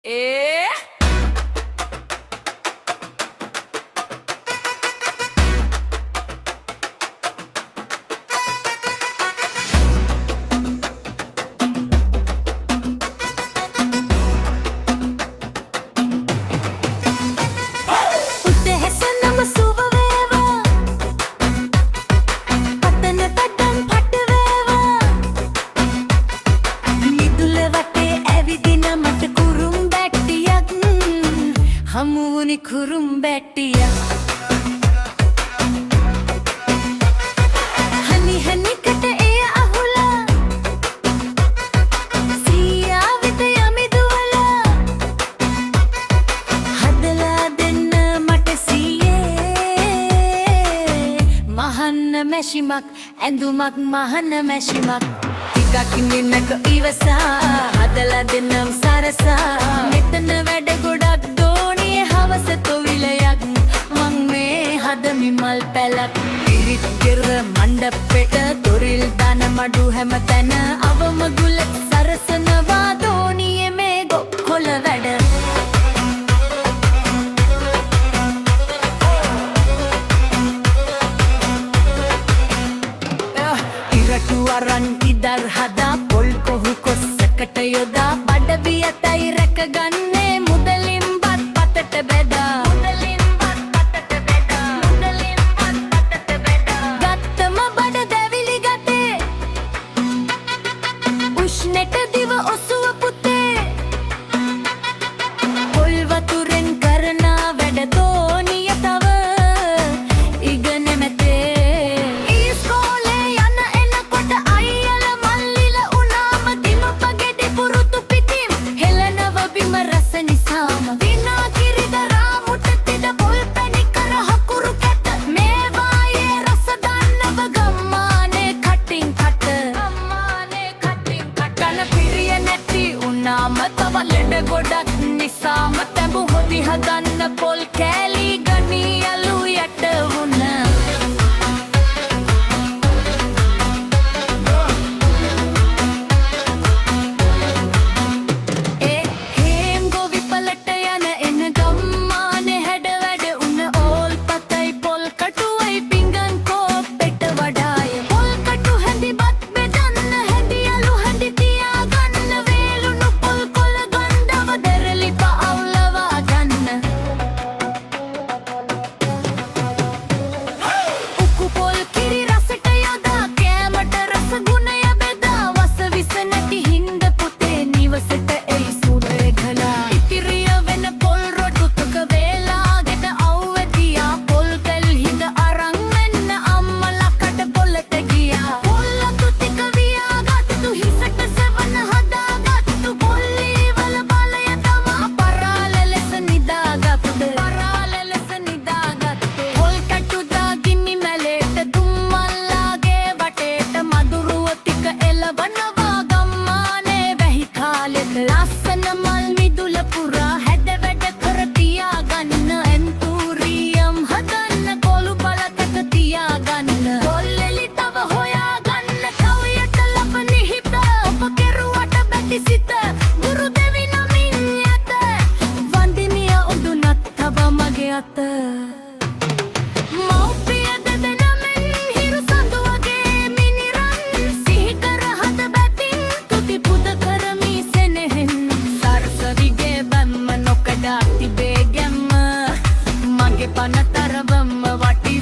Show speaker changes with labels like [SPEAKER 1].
[SPEAKER 1] Eh?
[SPEAKER 2] හමුවුනි කුරුම්බැට්ටිය හනි හනිකට එය අහුලා සීයා වෙත යමි දුවලා හදලා දෙන්න මට සීයේ මහන්න මැෂිමක් ඇඳුමක් මහන්න මැෂිමක් ටිකක් නින්නක ඉවසා හදලා දෙන්නම් සරසා මෙතන වැඩ ගොඩක් මල් පැලක් පිරිත් ගෙර මණ්ඩපෙට දොරිල් දාන මඩු හැම තැන අවම ගුල සරසනවා දෝනියේ මේ ගොක්කොල වැඩ ඉරටු අරන් ඉදර් හදා පොල් කොහු කොස්සකට යොදා බඩ බියතයි රැකගන්නේ මුදලින් බත් පතට බෙදා උෂ්ණෙට දිව ඔසුව පුතේ පොල් වතුරෙන් කරනා වැඩ දෝනිය තව ඉගෙන මැතේ ඉස්කෝලේ යන එනකොට අයියල මල්ලිල උනාම දිමපගෙඩි පුරුතු පිටින් හෙලනව බිම රස නිසාම විනා කිරිද රාමුට තිද පොල් පැණි කර හකුරු කැට මේවායේ රස දන්නව ගම්මානේ කටින් කට උනාම තව ලෙඩ ගොඩක් නිසාම තැඹු හොදි හදන්න පොල් කෑලි ගනී යලු යට වුණ හේම් ගොවිපලට යන එන ගම්මානේ හැඩ වැඩ උන ඕල් පතයි පොල් කටුවයි පිංගන් කෝප්පෙට වඩාය පොල් කටු හැඳි බත් බෙදන්න හැඳි යලු හැඳි තියාගන්න වේලුණු පොල් කොළ ගන්ධව දෙරලි පවුලවා ගන්න උකු පොල් කිරි රසට යොදා කෑමට රස ගුණය බෙදා වස විස නැති හින්ද පුතේ නිවසට එයි සුරේගලා ඉතිරිය වෙන පොල් රොඩු තුක වේලා ගෙට අවුවැදියා පොල් කල් හිඳ අරන් වෙන්න අම්මලා කට පොල්ලට ගියා පොල් අතු ටික වියාගත්තු හිසට සෙවන හදාගත්තු පොල්ලි වල බලය තමා පරාල ලෙස නිදාගත්තේ පොල් කටු දාගිනි මැලේට දුම්මල්ලාගේ වටේට මදුරුව ටික එලවනවා ගම්මානේ වැහි කාලෙක ලස්සන මල් මිදුල පුරා හැද වැඩ කර තියාගන්න එන්තූරියම් හදන්න කොළු බලකට තියාගන්න පොල්ලෙලි තව හොයාගන්න කවියට ලබ නිහිත ඔබ කෙරුවට බැටි සිත ගුරු දෙවි නමින් යත වන්දිනිය උදුනත් තව මගේ අත මෞපිය දෙදෙනමෙන් හිරු සඳු වගේ මිනිරන් සිහි කර හද බැතින් තුති පුද කරමි සෙනෙහෙන් සරසවිගේ බැම්ම නොකඩා තිබේ ගැම්ම මගේ පන තරවම්ම වටි